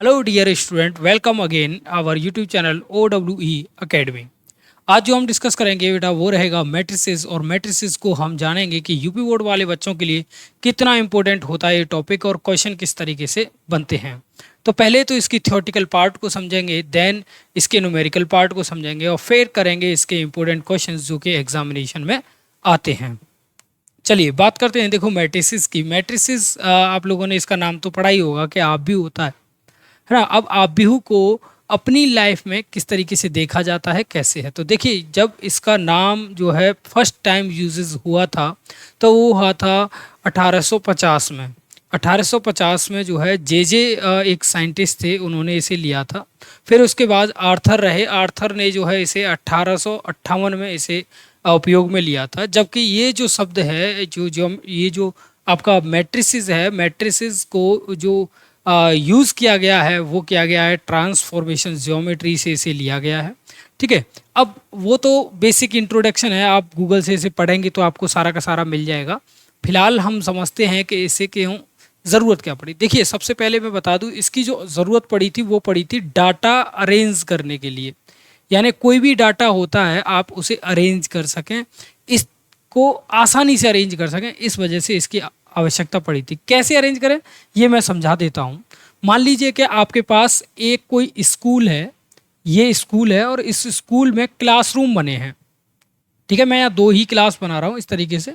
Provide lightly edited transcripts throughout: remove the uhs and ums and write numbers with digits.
Hello dear student, welcome again our YouTube channel OWE academy. आज जो हम discuss करेंगे बेटा वो रहेगा मैट्रिसेस, और मैट्रिसेस को हम जानेंगे कि यूपी बोर्ड वाले बच्चों के लिए कितना इंपॉर्टेंट होता है ये टॉपिक और क्वेश्चन किस तरीके से बनते हैं। तो पहले तो इसकी थ्योरेटिकल पार्ट को समझेंगे, देन इसके न्यूमेरिकल पार्ट को समझेंगे और फिर करेंगे इसके इंपॉर्टेंट क्वेश्चन जो कि एग्जामिनेशन में आते हैं। चलिए बात करते हैं। देखो मैट्रिसेस की, मैट्रिसेस आप लोगों ने इसका नाम तो पढ़ा ही होगा कि आप भी होता है ना। अब आप बिहू को अपनी लाइफ में किस तरीके से देखा जाता है, कैसे है, तो देखिए जब इसका नाम जो है फर्स्ट टाइम यूजेस हुआ था तो वो हुआ था 1850 में। 1850 में जो है जे एक साइंटिस्ट थे, उन्होंने इसे लिया था। फिर उसके बाद आर्थर रहे, आर्थर ने जो है इसे 1858 में इसे उपयोग में लिया था। जबकि ये जो शब्द है, ये जो आपका मैट्रिसेस है, मैट्रिसेस को जो यूज़ किया गया है वो किया गया है ट्रांसफॉर्मेशन ज्योमेट्री से इसे लिया गया है। ठीक है। अब वो तो बेसिक इंट्रोडक्शन है, आप गूगल से इसे पढ़ेंगे तो आपको सारा का सारा मिल जाएगा। फिलहाल हम समझते हैं कि इसे क्यों ज़रूरत क्या पड़ी। देखिए सबसे पहले मैं बता दूं, इसकी जो ज़रूरत पड़ी थी वो पड़ी थी डाटा अरेंज करने के लिए। यानी कोई भी डाटा होता है आप उसे अरेंज कर सकें, इसको आसानी से अरेंज कर सकें, इस वजह से इसकी आवश्यकता पड़ी थी। कैसे अरेंज करें ये मैं समझा देता हूँ। मान लीजिए कि आपके पास एक कोई स्कूल है, ये स्कूल है और इस स्कूल में क्लासरूम बने हैं। ठीक है, मैं यहाँ दो ही क्लास बना रहा हूँ इस तरीके से।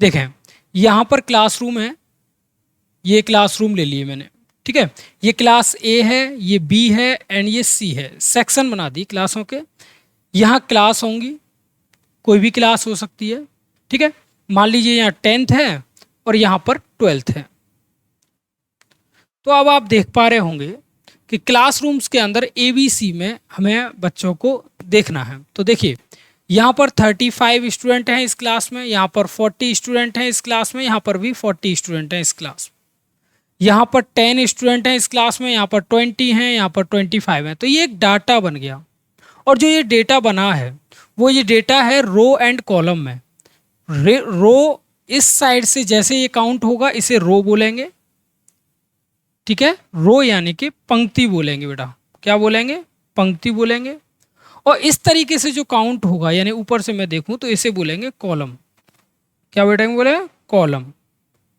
देखें यहाँ पर क्लासरूम है, ये क्लासरूम ले लिए मैंने। ठीक है, ये क्लास ए है, ये बी है एंड ये सी है। सेक्शन बना दी क्लासों के। यहाँ क्लास होंगी, कोई भी क्लास हो सकती है। ठीक है, मान लीजिए यहाँ 10th है और यहाँ पर 12th है। तो अब आप देख पा रहे होंगे कि क्लासरूम्स के अंदर ABC में हमें बच्चों को देखना है। तो देखिए यहाँ पर 35 स्टूडेंट हैं इस क्लास में, यहाँ पर 40 स्टूडेंट हैं इस क्लास में, यहाँ पर भी 40 स्टूडेंट हैं इस क्लास में। यहाँ पर 10 स्टूडेंट हैं इस क्लास में, यहाँ पर 20 हैं, यहाँ पर 25 हैं। तो ये एक डाटा बन गया। और जो ये डेटा बना है वो ये डेटा है रो एंड कॉलम में। रो इस साइड से जैसे ये काउंट होगा इसे रो बोलेंगे। ठीक है, रो यानी कि पंक्ति बोलेंगे बेटा। क्या बोलेंगे? पंक्ति बोलेंगे। और इस तरीके से जो काउंट होगा यानी ऊपर से मैं देखूं तो इसे बोलेंगे कॉलम। क्या बेटा बोलेंगे? कॉलम।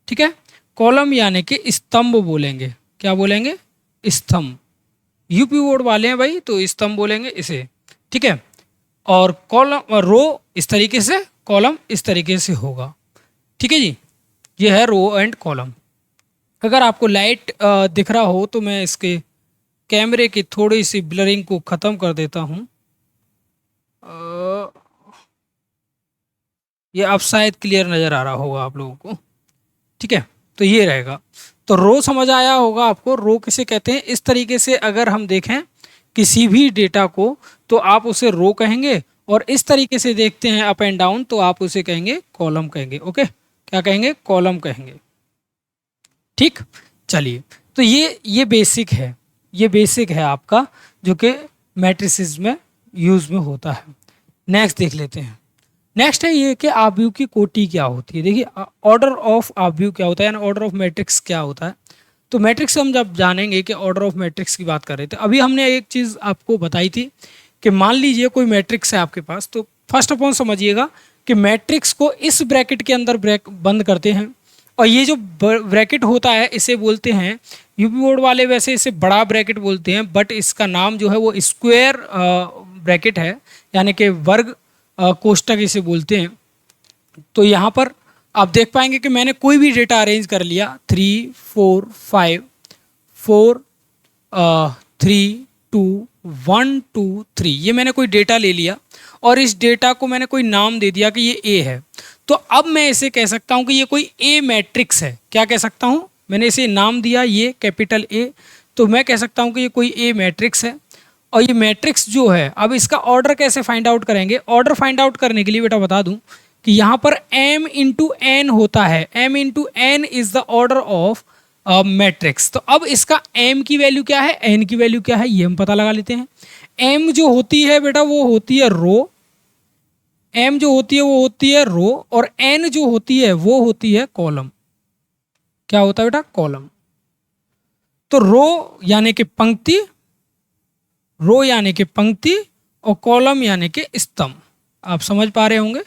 ठीक है, कॉलम यानी कि स्तंभ बोलेंगे। क्या बोलेंगे? स्तंभ। यूपी बोर्ड वाले हैं भाई तो स्तंभ बोलेंगे इसे। ठीक है, और कॉलम रो इस तरीके से, कॉलम इस तरीके से होगा। ठीक है जी, ये है रो एंड कॉलम। अगर आपको लाइट दिख रहा हो तो मैं इसके कैमरे की थोड़ी सी ब्लरिंग को ख़त्म कर देता हूँ। ये अब शायद क्लियर नज़र आ रहा होगा आप लोगों को। ठीक है, तो ये रहेगा। तो रो समझ आया होगा आपको, रो किसे कहते हैं। इस तरीके से अगर हम देखें किसी भी डेटा को तो आप उसे रो कहेंगे, और इस तरीके से देखते हैं अप एंड डाउन तो आप उसे कहेंगे कॉलम कहेंगे। ओके, क्या कहेंगे? कॉलम कहेंगे। ठीक, चलिए तो ये बेसिक है, ये बेसिक है आपका जो कि मैट्रिसेस में यूज़ में होता है। नेक्स्ट देख लेते हैं। नेक्स्ट है ये कि आव्यूह की कोटि क्या होती है। देखिए ऑर्डर ऑफ आव्यूह क्या होता है, यानी ऑर्डर ऑफ मैट्रिक्स क्या होता है। तो मैट्रिक्स हम जब जानेंगे कि ऑर्डर ऑफ मैट्रिक्स की बात कर रहे थे, अभी हमने एक चीज़ आपको बताई थी कि मान लीजिए कोई मैट्रिक्स है आपके पास, तो फर्स्ट ऑफ ऑल समझिएगा कि मैट्रिक्स को इस ब्रैकेट के अंदर बंद करते हैं। और ये जो ब्रैकेट होता है इसे बोलते हैं, यूपी बोर्ड वाले वैसे इसे बड़ा ब्रैकेट बोलते हैं, बट इसका नाम जो है वो स्क्वायर ब्रैकेट है, यानी कि वर्ग कोष्टक इसे बोलते हैं। तो यहाँ पर आप देख पाएंगे कि मैंने कोई भी डेटा अरेंज कर लिया, 3 4 5 4 3 2 1 2 3, ये मैंने कोई डेटा ले लिया और इस डेटा को मैंने कोई नाम दे दिया कि ये ए है। तो अब मैं इसे कह सकता हूँ कि ये कोई ए मैट्रिक्स है। क्या कह सकता हूँ? मैंने इसे नाम दिया ये कैपिटल ए, तो मैं कह सकता हूँ कि ये कोई ए मैट्रिक्स है। और ये मैट्रिक्स जो है, अब इसका ऑर्डर कैसे फाइंड आउट करेंगे? ऑर्डर फाइंड आउट करने के लिए बेटा बता दूं कि यहाँ पर m इंटू एन होता है। m into N is the order of matrix. तो अब इसका m की वैल्यू क्या है, n की वैल्यू क्या है, ये हम पता लगा लेते हैं। m जो होती है बेटा वो होती है रो, m जो होती है वो होती है रो, और n जो होती है वो होती है कॉलम। क्या होता है बेटा? कॉलम। तो रो यानी कि पंक्ति, रो यानी कि पंक्ति, और कॉलम यानी कि स्तंभ। आप समझ पा रहे होंगे,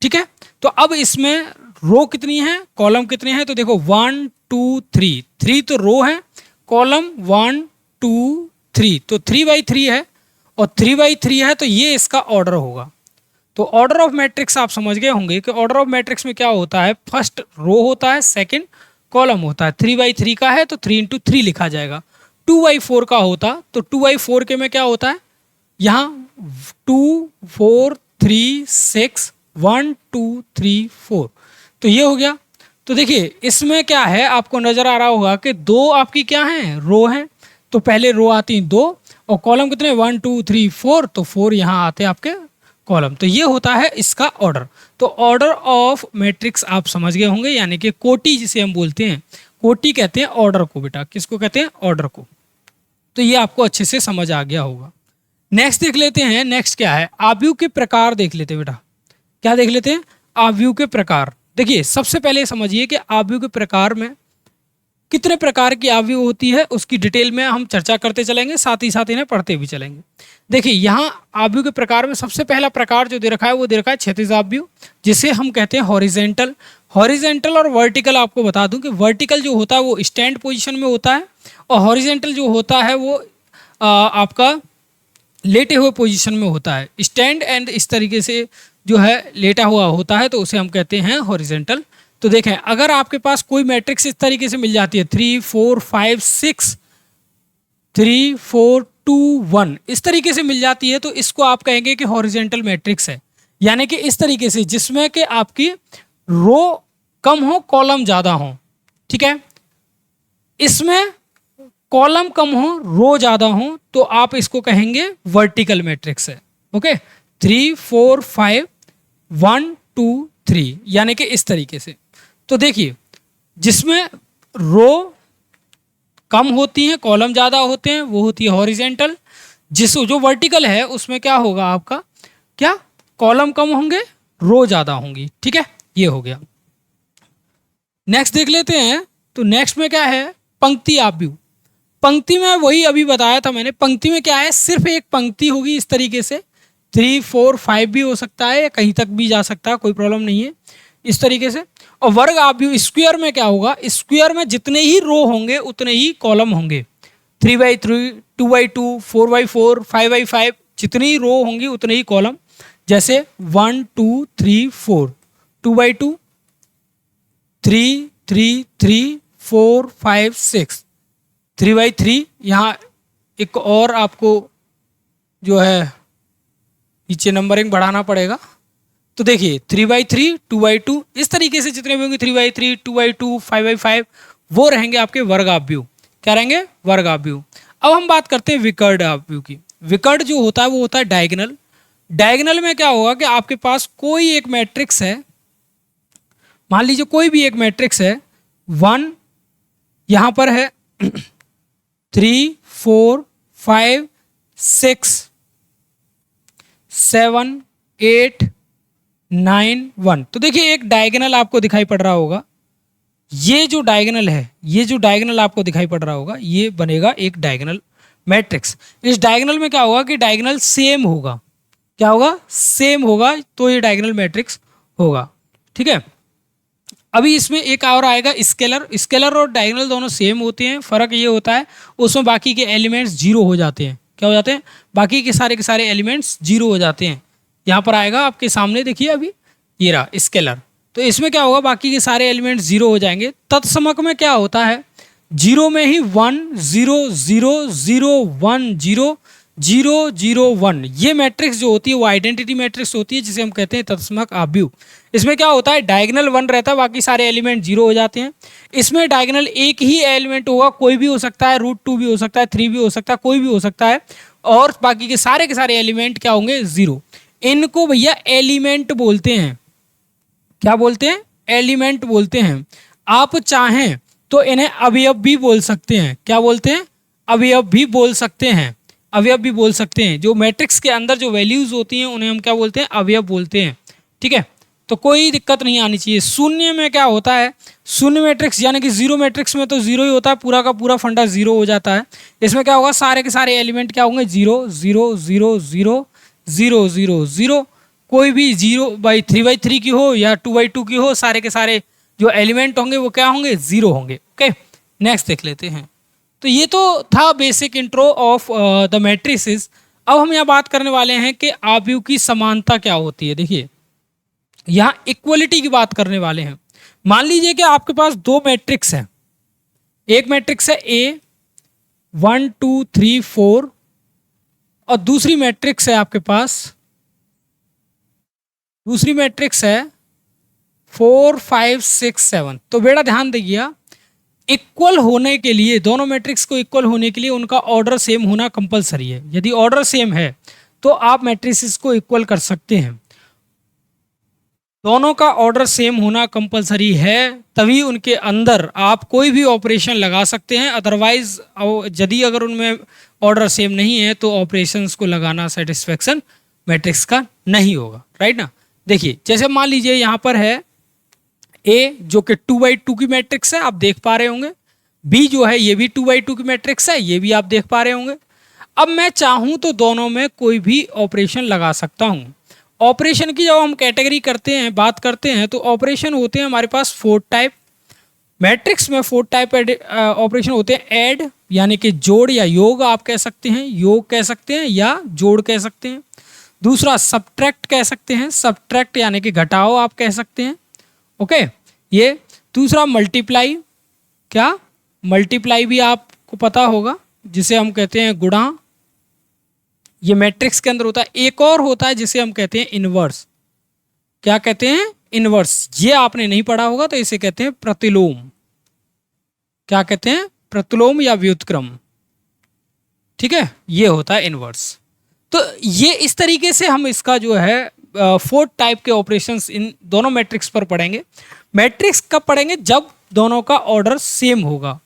ठीक है। तो अब इसमें रो कितनी है, कॉलम कितने हैं, तो देखो 1 2 3, 3 तो रो है, कॉलम 1 2 3, तो 3/3 है, और 3/3 है, तो ये इसका ऑर्डर होगा। तो ऑर्डर ऑफ मैट्रिक्स आप समझ गए होंगे कि ऑर्डर ऑफ मैट्रिक्स में क्या होता है, फर्स्ट रो होता है, सेकंड कॉलम होता है। 3/3 का है तो 3 × 3 लिखा जाएगा। 2/4 का होता तो 2/4 के में क्या होता है, यहाँ 2 4 3 6 1 2 3 4, तो ये हो गया। तो देखिए इसमें क्या है, आपको नजर आ रहा होगा कि दो आपकी क्या है, रो हैं, तो पहले रो आती हैं 2, और कॉलम कितने 1 2 3 4, तो 4 यहाँ आते हैं आपके कॉलम। तो ये होता है इसका ऑर्डर। तो ऑर्डर ऑफ मैट्रिक्स आप समझ गए होंगे, यानी कि कोटि जिसे हम बोलते हैं, कोटि कहते हैं ऑर्डर को। बेटा किसको कहते हैं, ऑर्डर को। तो ये आपको अच्छे से समझ आ गया होगा। नेक्स्ट देख लेते हैं, नेक्स्ट क्या है, आव्यूह के प्रकार देख लेते हैं बेटा। क्या देख लेते हैं, आव्यूह के प्रकार। देखिए सबसे पहले समझिए कि आव्यूह के प्रकार में कितने प्रकार की आव्यूह होती है, उसकी डिटेल में हम चर्चा करते चलेंगे, साथ ही साथ इन्हें पढ़ते भी चलेंगे। देखिए यहाँ आव्यूह के प्रकार में सबसे पहला प्रकार जो दे रखा है वो दे रखा है क्षैतिज आव्यूह, जिसे हम कहते हैं हॉरिजेंटल। हॉरिजेंटल और वर्टिकल आपको बता दूं कि वर्टिकल जो होता है वो स्टैंड पोजीशन में होता है, और हॉरिजेंटल जो होता है वो आपका लेटे हुए पोजीशन में होता है। स्टैंड एंड इस तरीके से जो है लेटा हुआ होता है, तो उसे हम कहते हैं हॉरिजेंटल। तो देखें अगर आपके पास कोई मैट्रिक्स इस तरीके से मिल जाती है 3 4 5 6 3 4 2 1 इस तरीके से मिल जाती है, तो इसको आप कहेंगे कि हॉरिजेंटल मैट्रिक्स है। यानी कि इस तरीके से जिसमें कि आपकी रो कम हो कॉलम ज़्यादा हो, ठीक है। इसमें कॉलम कम हो रो ज़्यादा हो, तो आप इसको कहेंगे वर्टिकल मैट्रिक्स है। ओके, 3 4 5 1 2 3, यानी कि इस तरीके से। तो देखिए जिसमें रो कम होती हैं कॉलम ज़्यादा होते हैं वो होती है हॉरिजेंटल। जो वर्टिकल है उसमें क्या होगा आपका, क्या कॉलम कम होंगे रो ज़्यादा होंगी, ठीक है। ये हो गया। नेक्स्ट देख लेते हैं। तो नेक्स्ट में क्या है, पंक्ति आव्यूह। पंक्ति में वही अभी बताया था मैंने, पंक्ति में क्या है, सिर्फ एक पंक्ति होगी इस तरीके से, 3 4 5 भी हो सकता है या कहीं तक भी जा सकता है, कोई प्रॉब्लम नहीं है, इस तरीके से। और वर्ग आव्यूह स्क्वायर में क्या होगा, स्क्वायर में जितने ही रो होंगे उतने ही कॉलम होंगे। 3/3 2/2 4/4 5/5 जितनी रो होंगी उतने ही कॉलम। जैसे 1 2 3 4, 2/2 3 3 3 4 5 6, 3/3। यहाँ एक और आपको जो है नीचे नंबरिंग बढ़ाना पड़ेगा। तो देखिए 3/3 2/2 इस तरीके से जितने भी होंगे 3/3 2/2 5/5 वो रहेंगे आपके वर्ग आव्यूह। क्या रहेंगे, वर्ग आव्यूह। अब हम बात करते हैं विकर्ण आव्यूह की। विकर्ण जो होता है वो होता है डायगोनल। डायगोनल में क्या होगा कि आपके पास कोई एक मैट्रिक्स है, मान लीजिए कोई भी एक मैट्रिक्स है, 1 यहाँ पर है 3 4 5 6 7 8 9 1। तो देखिए एक डायगोनल आपको दिखाई पड़ रहा होगा, ये जो डायगोनल है, ये जो डायगोनल आपको दिखाई पड़ रहा होगा ये बनेगा एक डायगोनल मैट्रिक्स। इस डायगोनल में क्या होगा कि डायगोनल सेम होगा। क्या होगा, सेम होगा, तो ये डायगोनल मैट्रिक्स होगा, ठीक है। अभी इसमें एक और आएगा स्केलर। स्केलर और डायगोनल दोनों सेम होते हैं, फर्क ये होता है उसमें बाकी के एलिमेंट्स जीरो हो जाते हैं। क्या हो जाते हैं, बाकी के सारे एलिमेंट्स जीरो हो जाते हैं। यहाँ पर आएगा आपके सामने, देखिए अभी ये रहा स्केलर। तो इसमें क्या होगा, बाकी के सारे एलिमेंट्स जीरो हो जाएंगे। तत्समक में क्या होता है, जीरो में ही 1 0 0 0 1 0 0 0 1, ये मैट्रिक्स जो होती है वो आइडेंटिटी मैट्रिक्स होती है, जिसे हम कहते हैं तत्समक आव्यूह। इसमें क्या होता है, डायगोनल 1 रहता है, बाकी सारे एलिमेंट जीरो हो जाते हैं। इसमें डायगोनल एक ही एलिमेंट होगा, कोई भी हो सकता है, √2 भी हो सकता है, 3 भी हो सकता है, कोई भी हो सकता है, और बाकी के सारे एलिमेंट क्या होंगे, जीरो। इनको भैया एलिमेंट बोलते हैं। क्या बोलते हैं, एलिमेंट बोलते हैं। आप चाहें तो इन्हें अवयव भी बोल सकते हैं। क्या बोलते हैं, अवयव भी बोल सकते हैं, अवयव भी बोल सकते हैं। जो मैट्रिक्स के अंदर जो वैल्यूज होती हैं उन्हें हम क्या बोलते हैं, अवयव बोलते हैं, ठीक है। तो कोई दिक्कत नहीं आनी चाहिए। शून्य में क्या होता है, शून्य मैट्रिक्स यानी कि जीरो मैट्रिक्स में तो जीरो ही होता है, पूरा का पूरा फंडा जीरो हो जाता है। इसमें क्या होगा, सारे के सारे एलिमेंट क्या होंगे, zero zero zero zero zero zero zero. कोई भी 0/3/3 की हो या 2/2 की हो, सारे के सारे जो एलिमेंट होंगे वो क्या होंगे, जीरो होंगे। ओके, नेक्स्ट देख लेते हैं। तो ये तो था basic intro of the matrices. अब हम यहाँ बात करने वाले हैं कि आव्यूह की समानता क्या होती है। देखिए यहाँ इक्वलिटी की बात करने वाले हैं। मान लीजिए कि आपके पास दो मैट्रिक्स है, एक मैट्रिक्स है ए 1 2 3 4 और दूसरी मैट्रिक्स है आपके पास, दूसरी मैट्रिक्स है 4 5 6 7। तो बेटा ध्यान दीजिए, इक्वल होने के लिए, दोनों मैट्रिक्स को इक्वल होने के लिए उनका ऑर्डर सेम होना कंपलसरी है। यदि ऑर्डर सेम है तो आप मैट्रिसेस को इक्वल कर सकते हैं। दोनों का ऑर्डर सेम होना कंपलसरी है, तभी उनके अंदर आप कोई भी ऑपरेशन लगा सकते हैं। अदरवाइज यदि अगर उनमें ऑर्डर सेम नहीं है तो ऑपरेशंस को लगाना सेटिस्फेक्शन मैट्रिक्स का नहीं होगा, राइट ना। देखिए जैसे मान लीजिए यहाँ पर है ए जो कि 2/2 की मैट्रिक्स है, आप देख पा रहे होंगे। बी जो है ये भी 2/2 की मैट्रिक्स है, ये भी आप देख पा रहे होंगे। अब मैं चाहूं तो दोनों में कोई भी ऑपरेशन लगा सकता हूं। ऑपरेशन की जब हम कैटेगरी करते हैं, बात करते हैं, तो ऑपरेशन होते हैं हमारे पास 4 टाइप। मैट्रिक्स में 4 टाइप ऑपरेशन होते हैं। ऐड यानी कि जोड़ या योग आप कह सकते हैं, योग कह सकते हैं या जोड़ कह सकते हैं। दूसरा सब्ट्रैक्ट कह सकते हैं, सब्ट्रैक्ट यानी कि घटाओ आप कह सकते हैं। ओके, ये दूसरा मल्टीप्लाई, क्या मल्टीप्लाई भी आपको पता होगा, जिसे हम कहते हैं गुणा, ये मैट्रिक्स के अंदर होता है। एक और होता है जिसे हम कहते हैं इनवर्स, क्या कहते हैं, इनवर्स। ये आपने नहीं पढ़ा होगा तो इसे कहते हैं प्रतिलोम, क्या कहते हैं, प्रतिलोम या व्युत्क्रम, ठीक है, ये होता है इनवर्स। तो ये इस तरीके से हम इसका जो है 4 टाइप के ऑपरेशंस इन दोनों मैट्रिक्स पर पढ़ेंगे। मैट्रिक्स कब पढ़ेंगे, जब दोनों का ऑर्डर सेम होगा।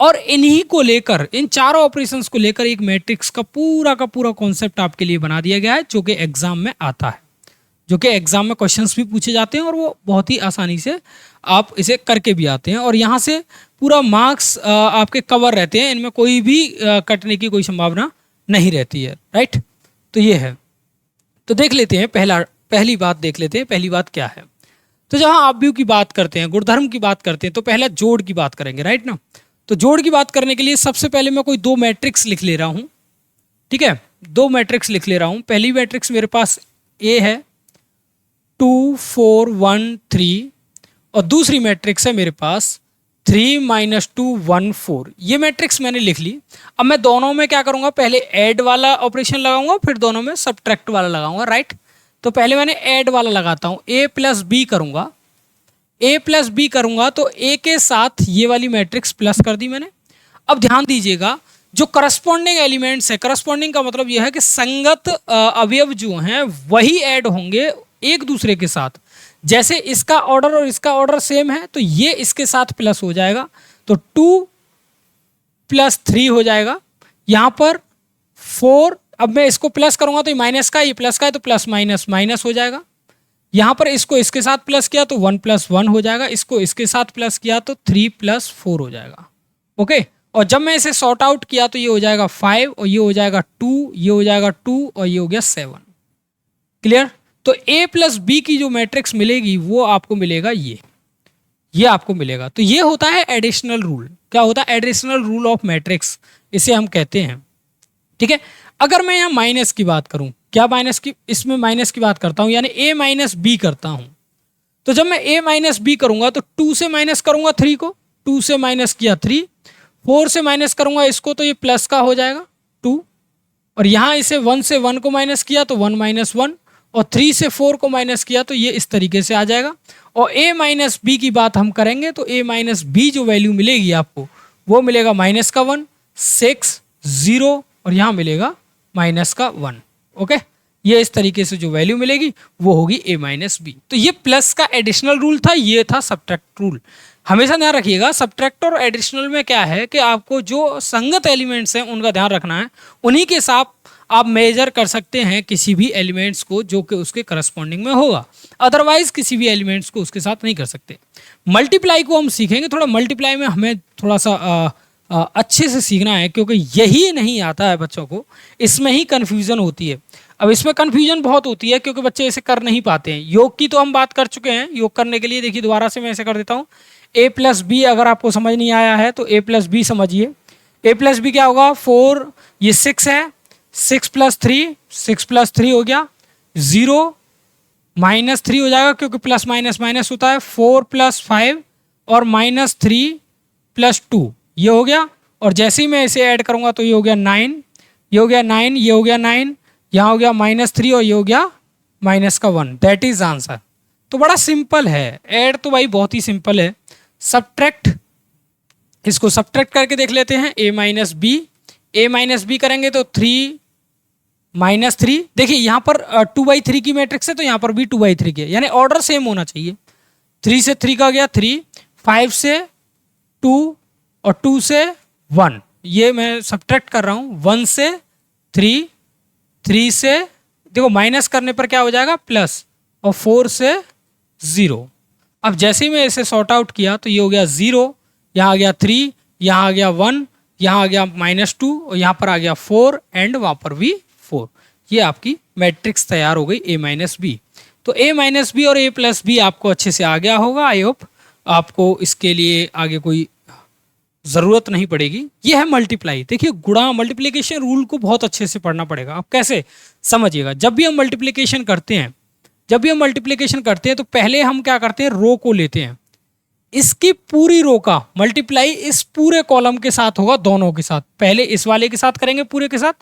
और इन्हीं को लेकर, इन चारों ऑपरेशंस को लेकर एक मैट्रिक्स का पूरा कॉन्सेप्ट आपके लिए बना दिया गया है, जो कि एग्जाम में आता है, जो कि एग्जाम में क्वेश्चंस भी पूछे जाते हैं और वो बहुत ही आसानी से आप इसे करके भी आते हैं। और यहाँ से पूरा मार्क्स आपके कवर रहते हैं, इनमें कोई भी कटने की कोई संभावना नहीं रहती है, राइट। तो ये है। तो देख लेते हैं पहली बात देख लेते हैं। पहली बात क्या है, तो जहां आव्यूह की बात करते हैं, गुणधर्म की बात करते हैं, तो पहला जोड़ की बात करेंगे, राइट ना। तो जोड़ की बात करने के लिए सबसे पहले मैं कोई दो मैट्रिक्स लिख ले रहा हूं, ठीक है, दो मैट्रिक्स लिख ले रहा हूं। पहली मैट्रिक्स मेरे पास ए है 2 4 1 3 और दूसरी मैट्रिक्स है मेरे पास 3 -2 1 4। ये मैट्रिक्स मैंने लिख ली। अब मैं दोनों में क्या करूंगा, पहले ऐड वाला ऑपरेशन लगाऊंगा, फिर दोनों में सब्ट्रैक्ट वाला लगाऊंगा, राइट। तो पहले मैंने ऐड वाला लगाता हूं, a + b करूंगा, a + b करूंगा तो a के साथ ये वाली मैट्रिक्स प्लस कर दी मैंने। अब ध्यान दीजिएगा, जो करस्पॉन्डिंग एलिमेंट्स है, करस्पॉन्डिंग का मतलब यह है कि संगत अवयव जो हैं वही ऐड होंगे एक दूसरे के साथ। जैसे इसका ऑर्डर और इसका ऑर्डर सेम है तो ये इसके साथ प्लस हो जाएगा, तो 2 + 3 हो जाएगा। यहाँ पर 4, अब मैं इसको प्लस करूंगा तो ये माइनस का, ये प्लस का है तो प्लस माइनस माइनस हो जाएगा। यहाँ पर इसको इसके साथ प्लस किया तो 1 + 1 हो जाएगा, इसको इसके साथ प्लस किया तो 3 + 4 हो जाएगा। ओके, और जब मैं इसे सॉर्ट आउट किया तो ये हो जाएगा 5 और ये हो जाएगा 2, ये हो जाएगा 2 और ये हो गया 7। क्लियर। तो a + b की जो मैट्रिक्स मिलेगी वो आपको मिलेगा ये आपको मिलेगा। तो ये होता है एडिशनल रूल। क्या होता है, एडिशनल रूल ऑफ मैट्रिक्स, इसे हम कहते हैं, ठीक है। अगर मैं यहाँ माइनस की बात करूं, क्या माइनस की, इसमें माइनस की बात करता हूं, यानी a - b करता हूं। तो जब मैं a - b करूंगा तो 2 से माइनस करूंगा 3 को, 2 से माइनस किया 3, 4 से माइनस करूंगा इसको तो ये प्लस का हो जाएगा 2, और यहाँ इसे 1 से 1 को माइनस किया तो 1 - 1, और 3 से 4 को माइनस किया तो ये इस तरीके से आ जाएगा। और a - b की बात हम करेंगे तो a - b जो वैल्यू मिलेगी आपको वो मिलेगा -1 6 0 और यहाँ मिलेगा -1। ओके, ये इस तरीके से जो वैल्यू मिलेगी वो होगी a - b। तो ये प्लस का एडिशनल रूल था, ये था सब्ट्रैक्ट रूल। हमेशा ध्यान रखिएगा, सब्ट्रैक्ट और एडिशनल में क्या है कि आपको जो संगत एलिमेंट्स हैं उनका ध्यान रखना है, उन्हीं के साथ आप मेजर कर सकते हैं किसी भी एलिमेंट्स को जो कि उसके करस्पॉन्डिंग में होगा, अदरवाइज किसी भी एलिमेंट्स को उसके साथ नहीं कर सकते। मल्टीप्लाई को हम सीखेंगे, थोड़ा मल्टीप्लाई में हमें थोड़ा सा अच्छे से सीखना है, क्योंकि यही नहीं आता है बच्चों को, इसमें ही कन्फ्यूज़न होती है। अब इसमें कन्फ्यूजन बहुत होती है क्योंकि बच्चे ऐसे कर नहीं पाते हैं। योग की तो हम बात कर चुके हैं, योग करने के लिए देखिए दोबारा से मैं ऐसे कर देता हूँ। a प्लस बी अगर आपको समझ नहीं आया है तो a प्लस बी समझिए। a प्लस बी क्या होगा, 4, ये 6 है, 6 प्लस 3, 6 प्लस 3 हो गया 0, माइनस 3 हो जाएगा क्योंकि प्लस माइनस माइनस होता है, 4 प्लस 5 और माइनस 3 प्लस 2, ये हो गया। और जैसे ही मैं इसे ऐड करूंगा तो ये हो गया 9, ये हो गया 9, ये हो गया 9, यहाँ हो गया -3 और ये हो गया -1, दैट इज आंसर। तो बड़ा सिंपल है, ऐड तो भाई बहुत ही सिंपल है। सब्ट्रैक्ट, इसको सब्ट्रैक्ट करके देख लेते हैं, a माइनस बी करेंगे तो 3 -3, देखिए यहाँ पर 2/3 की मैट्रिक्स है तो यहाँ पर भी 2/3 की है, यानी ऑर्डर सेम होना चाहिए। 3 से 3 का गया 3, 5 से 2 और 2 से 1, ये मैं सब्ट्रैक्ट कर रहा हूँ। 1 से 3, 3 से देखो माइनस करने पर क्या हो जाएगा प्लस, और 4 से 0। अब जैसे ही मैं इसे सॉर्ट आउट किया तो ये हो गया 0, यहाँ आ गया 3, यहाँ आ गया 1, यहाँ आ गया -2 और यहाँ पर आ गया 4 एंड वहाँ पर भी 4। ये आपकी मैट्रिक्स तैयार हो गई a माइनस बी। तो a माइनस बी और a प्लस बी आपको अच्छे से आ गया होगा। आई होप आपको इसके लिए आगे कोई ज़रूरत नहीं पड़ेगी। ये है मल्टीप्लाई। देखिए गुणा मल्टीप्लिकेशन रूल को बहुत अच्छे से पढ़ना पड़ेगा। अब कैसे समझिएगा, जब भी हम मल्टीप्लिकेशन करते हैं तो पहले हम क्या करते हैं, रो को लेते हैं, इसकी पूरी रो का मल्टीप्लाई इस पूरे कॉलम के साथ होगा, दोनों के साथ। पहले इस वाले के साथ करेंगे पूरे के साथ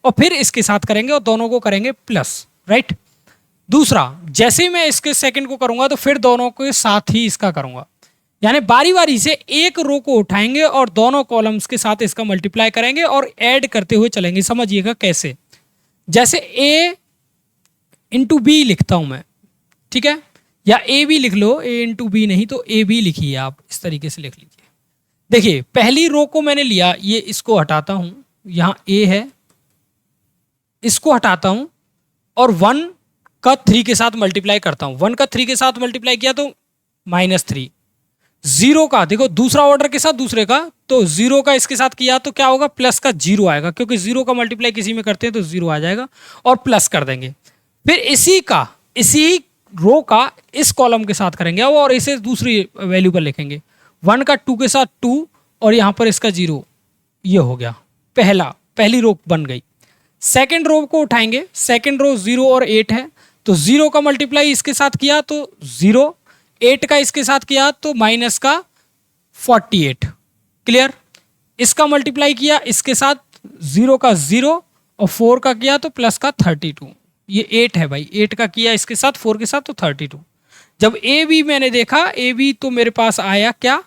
और फिर इसके साथ करेंगे और दोनों को करेंगे प्लस, राइट। दूसरा, जैसे ही मैं इसके सेकंड को करूंगा तो फिर दोनों के साथ ही इसका करूंगा, यानी बारी बारी से एक रो को उठाएंगे और दोनों कॉलम्स के साथ इसका मल्टीप्लाई करेंगे और ऐड करते हुए चलेंगे। समझिएगा कैसे, जैसे a इंटू बी लिखता हूं मैं, ठीक है, या ए बी लिख लो, a इंटू बी नहीं तो ए बी लिखिए, आप इस तरीके से लिख लीजिए। देखिए पहली रो को मैंने लिया, ये इसको हटाता हूं, यहां a है, इसको हटाता हूं और 1 का 3 के साथ मल्टीप्लाई करता हूं। 1 का 3 के साथ मल्टीप्लाई किया तो -3। 0 का देखो दूसरा ऑर्डर के साथ दूसरे का, तो 0 का इसके साथ किया तो क्या होगा, प्लस का 0 आएगा, क्योंकि 0 का मल्टीप्लाई किसी में करते हैं तो 0 आ जाएगा और प्लस कर देंगे। फिर इसी रो का इस कॉलम के साथ करेंगे और इसे दूसरी वैल्यू पर लिखेंगे। 1 का 2 के साथ 2 और यहाँ पर इसका 0, ये हो गया पहली रो बन गई। सेकेंड रो को उठाएंगे, सेकेंड रो 0 और 8 है, तो 0 का मल्टीप्लाई इसके साथ किया तो 0, 8 का इसके साथ किया तो माइनस का 48, क्लियर। इसका मल्टीप्लाई किया इसके साथ 0 का 0 और 4 का किया तो प्लस का 32, ये 8 है भाई, 8 का किया इसके साथ 4 के साथ तो 32। जब ए बी मैंने देखा, ए बी तो मेरे पास आया क्या,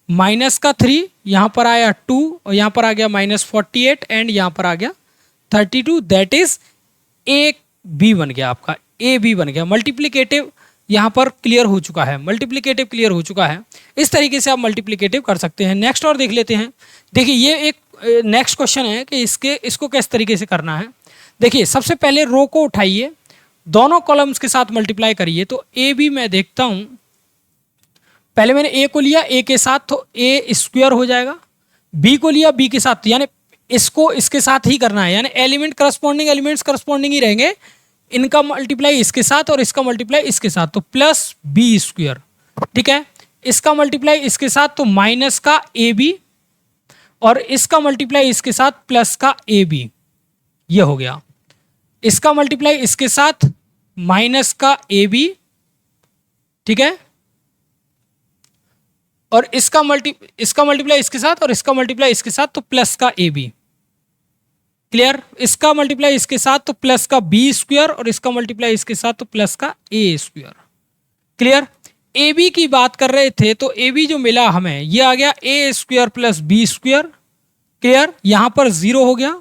माइनस का 3, यहाँ पर आया 2 और यहाँ पर आ गया -48 एंड यहाँ पर आ गया 32, दैट इज ए बी बन गया, आपका ए बी बन गया। मल्टीप्लिकेटिव यहाँ पर क्लियर हो चुका है, मल्टीप्लिकेटिव क्लियर हो चुका है। इस तरीके से आप मल्टीप्लिकेटिव कर सकते हैं। नेक्स्ट और देख लेते हैं। देखिए ये एक नेक्स्ट क्वेश्चन है कि इसको किस तरीके से करना है। देखिए सबसे पहले रो को उठाइए, दोनों कॉलम्स के साथ मल्टीप्लाई करिए, तो ए बी मैं देखता हूं, पहले मैंने ए को लिया, ए के साथ तो ए स्क्वायर हो जाएगा, बी को लिया बी के साथ, यानी इसको इसके साथ ही करना है, यानी एलिमेंट्स करस्पॉन्डिंग ही रहेंगे, इनका मल्टीप्लाई इसके साथ और इसका मल्टीप्लाई इसके साथ, तो प्लस बी स्क्वायर, ठीक है। इसका मल्टीप्लाई इसके साथ तो माइनस का ए बी और इसका मल्टीप्लाई इसके साथ प्लस का ए बी, ये हो गया। इसका मल्टीप्लाई इसके साथ माइनस का ए बी, ठीक है, और इसका मल्टीप्लाई इसके साथ और इसका मल्टीप्लाई इसके साथ तो प्लस का ए बी, क्लियर। इसका मल्टीप्लाई इसके साथ तो प्लस का बी स्क्वायर और इसका मल्टीप्लाई इसके साथ तो प्लस का ए स्क्वायर, क्लियर। ए बी की बात कर रहे थे तो ए बी जो मिला हमें, ये आ गया A square plus B square, clear. यहां पर 0 हो गया,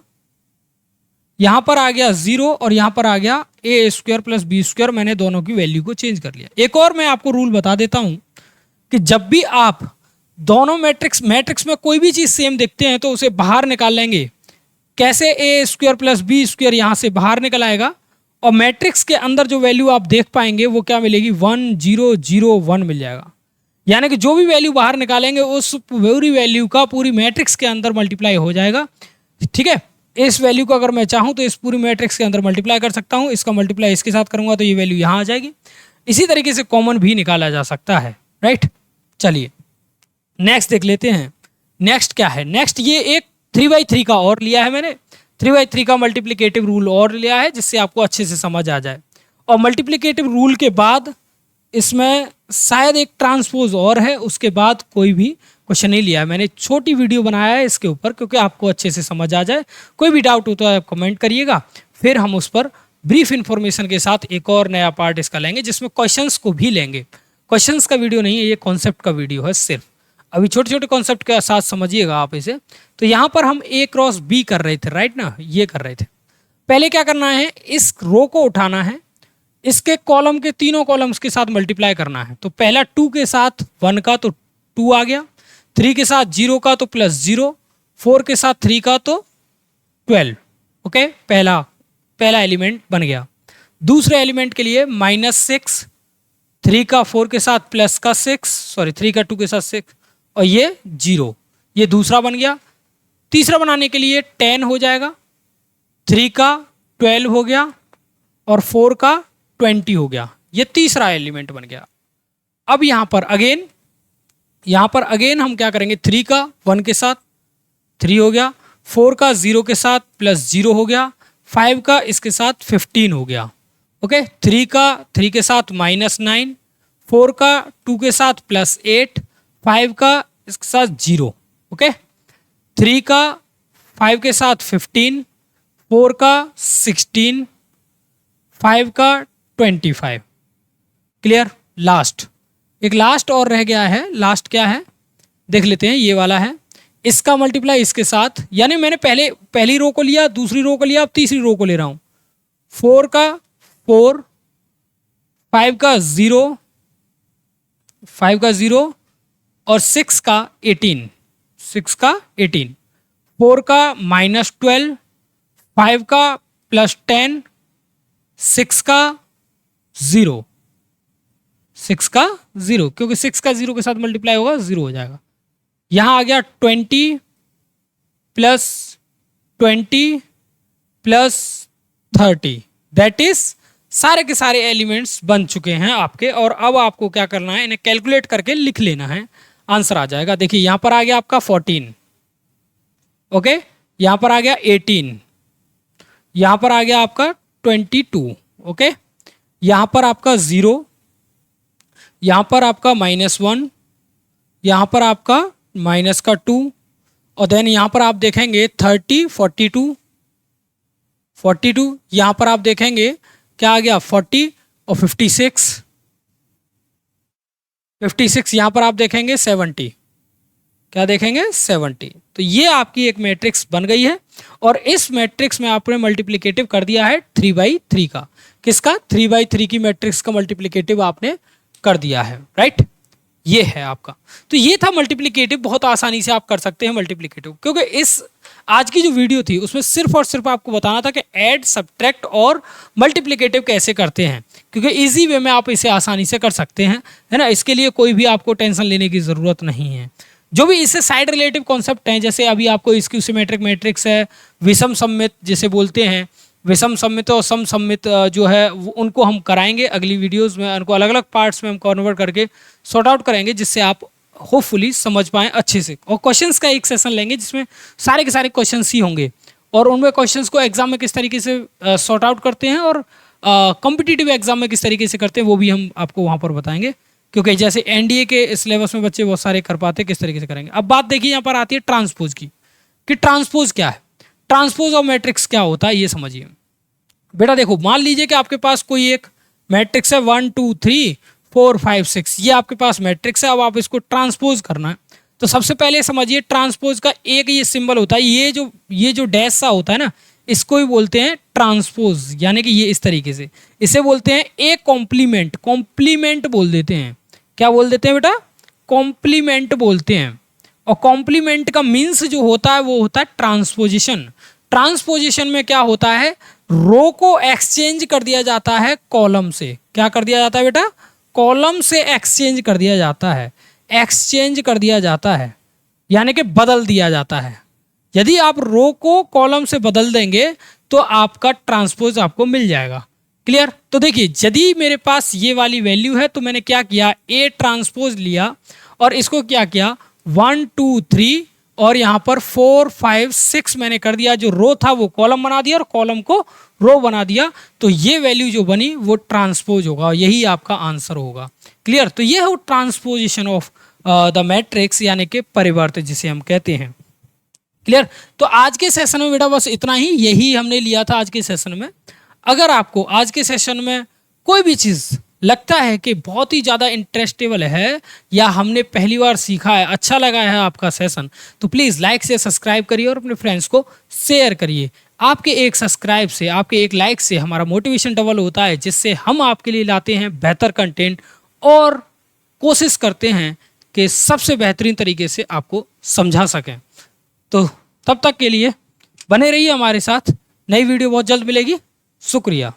यहां पर आ गया 0 और यहां पर आ गया A square plus B square. मैंने दोनों की वैल्यू को चेंज कर लिया। एक और मैं आपको रूल बता देता हूं कि जब भी आप दोनों मैट्रिक्स में कोई भी चीज सेम देखते हैं तो उसे बाहर निकाल लेंगे कैसे ए स्क्वायर प्लस बी स्क्वायर यहाँ से बाहर निकल आएगा और मैट्रिक्स के अंदर जो वैल्यू आप देख पाएंगे वो क्या मिलेगी, 1 0 0 1 मिल जाएगा। यानी कि जो भी वैल्यू बाहर निकालेंगे उस पूरी वैल्यू का पूरी मैट्रिक्स के अंदर मल्टीप्लाई हो जाएगा। ठीक है, इस वैल्यू को अगर मैं चाहूँ तो इस पूरी मैट्रिक्स के अंदर मल्टीप्लाई कर सकता हूँ, इसका मल्टीप्लाई इसके साथ करूँगा तो ये वैल्यू यहाँ आ जाएगी। इसी तरीके से कॉमन भी निकाला जा सकता है, राइट। चलिए नेक्स्ट देख लेते हैं। नेक्स्ट क्या है, नेक्स्ट ये एक 3/3 का और लिया है मैंने, 3/3 का मल्टीप्लिकेटिव रूल और लिया है जिससे आपको अच्छे से समझ आ जाए। और मल्टीप्लिकेटिव रूल के बाद इसमें शायद एक ट्रांसपोज और है, उसके बाद कोई भी क्वेश्चन नहीं लिया है। मैंने छोटी वीडियो बनाया है इसके ऊपर क्योंकि आपको अच्छे से समझ आ जाए। कोई भी डाउट हो तो आप कमेंट करिएगा, फिर हम उस पर ब्रीफ इन्फॉर्मेशन के साथ एक और नया पार्ट इसका लेंगे जिसमें क्वेश्चंस को भी लेंगे। क्वेश्चंस का वीडियो नहीं है, ये कॉन्सेप्ट का वीडियो है सिर्फ। अभी छोटे छोटे कॉन्सेप्ट के साथ समझिएगा आप इसे। तो यहाँ पर हम A क्रॉस B कर रहे थे, राइट ना, ये कर रहे थे। पहले क्या करना है, इस रो को उठाना है, इसके कॉलम के तीनों कॉलम्स के साथ मल्टीप्लाई करना है। तो पहला 2 के साथ 1 का तो 2 आ गया, 3 के साथ 0 का तो +0, 4 के साथ 3 का तो 12। ओके, पहला एलिमेंट बन गया। दूसरे एलिमेंट के लिए -6, 3 का 4 के साथ प्लस का 6, सॉरी 3 का 2 के साथ 6 और ये 0, ये दूसरा बन गया। तीसरा बनाने के लिए 10 हो जाएगा, 3 का 12 हो गया और 4 का 20 हो गया, ये तीसरा एलिमेंट बन गया। अब यहाँ पर अगेन हम क्या करेंगे, 3 का 1 के साथ 3 हो गया, 4 का 0 के साथ +0 हो गया, 5 का इसके साथ 15 हो गया। ओके, 3 का 3 के साथ -9, 4 का 2 के साथ +8, 5 का इसके साथ 0। ओके, 3 का 5 के साथ 15, 4 का 16, 5 का 25। क्लियर। एक लास्ट और रह गया है। लास्ट क्या है देख लेते हैं, ये वाला है। इसका मल्टीप्लाई इसके साथ, यानी मैंने पहली रो को लिया, दूसरी रो को लिया, अब तीसरी रो को ले रहा हूं। 4 का 4, 5 का 0, 5 का 0 और 6 का 18, 6 का 18, 4 का -12, 5 का +10, 6 का 0, 6 का 0, क्योंकि 6 का 0 के साथ मल्टीप्लाई होगा 0 हो जाएगा। यहां आ गया 20 + 20 + 30, दैट इज सारे के सारे एलिमेंट्स बन चुके हैं आपके। और अब आपको क्या करना है, इन्हें कैलकुलेट करके लिख लेना है, आंसर आ जाएगा। देखिए यहां पर आ गया आपका 14, ओके, यहां पर आ गया 18, यहां पर आ गया आपका 22, ओके, यहां पर आपका 0, यहां पर आपका -1, यहां पर आपका -2 और देन यहां पर आप देखेंगे 30, 42, यहां पर आप देखेंगे क्या आ गया 40 और 56, यहां पर आप देखेंगे 70, क्या देखेंगे 70। तो ये आपकी एक मैट्रिक्स बन गई है और इस मैट्रिक्स में आपने मल्टीप्लिकेटिव कर दिया है 3/3 का। किसका? 3/3 की मैट्रिक्स का मल्टीप्लिकेटिव आपने कर दिया है, राइट। ये है आपका। तो ये था मल्टीप्लिकेटिव, बहुत आसानी से आप कर सकते हैं मल्टीप्लिकेटिव, क्योंकि इस आज की जो वीडियो थी उसमें सिर्फ और सिर्फ आपको बताना था कि ऐड, सब्ट्रैक्ट और मल्टीप्लिकेटिव कैसे करते हैं, क्योंकि इजी वे में आप इसे आसानी से कर सकते हैं, है ना। इसके लिए कोई भी आपको टेंशन लेने की ज़रूरत नहीं है। जो भी इससे साइड रिलेटिव कॉन्सेप्ट हैं, जैसे अभी आपको स्क्यू सिमेट्रिक मैट्रिक्स है, विषम सममित जिसे बोलते हैं, विषम सममित और समसम्मित जो है उनको हम कराएंगे अगली वीडियोस में। उनको अलग अलग पार्ट्स में हम कन्वर्ट करके सॉर्ट आउट करेंगे, जिससे आप होपफुली समझ पाएँ अच्छे से। और क्वेश्चंस का एक सेशन लेंगे जिसमें सारे के सारे क्वेश्चंस ही होंगे और उनमें क्वेश्चंस को एग्जाम में किस तरीके से सॉर्ट आउट करते हैं और कॉम्पिटिटिव एग्जाम में किस तरीके से करते हैं वो भी हम आपको वहाँ पर बताएंगे, क्योंकि जैसे एनडीए के सिलेबस में बच्चे बहुत सारे कर पाते हैं, किस तरीके से करेंगे। अब बात देखिए यहाँ पर आती है ट्रांसपोज की, कि ट्रांसपोज क्या है, ट्रांसपोज ऑफ मैट्रिक्स क्या होता है, ये समझिए बेटा। देखो मान लीजिए कि आपके पास कोई एक मैट्रिक्स है 1 2 3 4 5 6, ये आपके पास मैट्रिक्स है। अब आप इसको ट्रांसपोज करना है, तो सबसे पहले समझिए ट्रांसपोज का एक ये सिंबल होता है, ये जो डैश सा होता है ना, इसको ही बोलते हैं ट्रांसपोज, यानी कि ये इस तरीके से इसे बोलते हैं एक कॉम्प्लीमेंट, कॉम्प्लीमेंट बोल देते हैं। क्या बोल देते हैं बेटा? कॉम्प्लीमेंट बोलते हैं। और कॉम्प्लीमेंट का मीन्स जो होता है वो होता है ट्रांसपोजिशन। ट्रांसपोजिशन में क्या होता है, रो को एक्सचेंज कर दिया जाता है कॉलम से। क्या कर दिया जाता है बेटा, कॉलम से एक्सचेंज कर दिया जाता है, एक्सचेंज कर दिया जाता है, यानी कि बदल दिया जाता है। यदि आप रो को कॉलम से बदल देंगे तो आपका ट्रांसपोज आपको मिल जाएगा। क्लियर। तो देखिए यदि मेरे पास ये वाली वैल्यू है तो मैंने क्या किया, ए ट्रांसपोज लिया और इसको क्या किया 1 2 3 और यहां पर 4 5 6 मैंने कर दिया। जो रो था वो कॉलम बना दिया और कॉलम को रो बना दिया, तो ये वैल्यू जो बनी वो ट्रांसपोज होगा, यही आपका आंसर होगा। क्लियर। तो ये है ट्रांसपोजिशन ऑफ द मैट्रिक्स, यानी कि परिवर्तन जिसे हम कहते हैं। क्लियर। तो आज के सेशन में बेटा बस इतना ही, यही हमने लिया था आज के सेशन में। अगर आपको आज के सेशन में कोई भी चीज़ लगता है कि बहुत ही ज़्यादा इंटरेस्टेबल है या हमने पहली बार सीखा है, अच्छा लगा है आपका सेशन, तो प्लीज़ लाइक से सब्सक्राइब करिए और अपने फ्रेंड्स को शेयर करिए। आपके एक सब्सक्राइब से, आपके एक लाइक से हमारा मोटिवेशन डबल होता है, जिससे हम आपके लिए लाते हैं बेहतर कंटेंट और कोशिश करते हैं कि सबसे बेहतरीन तरीके से आपको समझा सकें। तो तब तक के लिए बने रहिए हमारे साथ, नई वीडियो बहुत जल्द मिलेगी। शुक्रिया।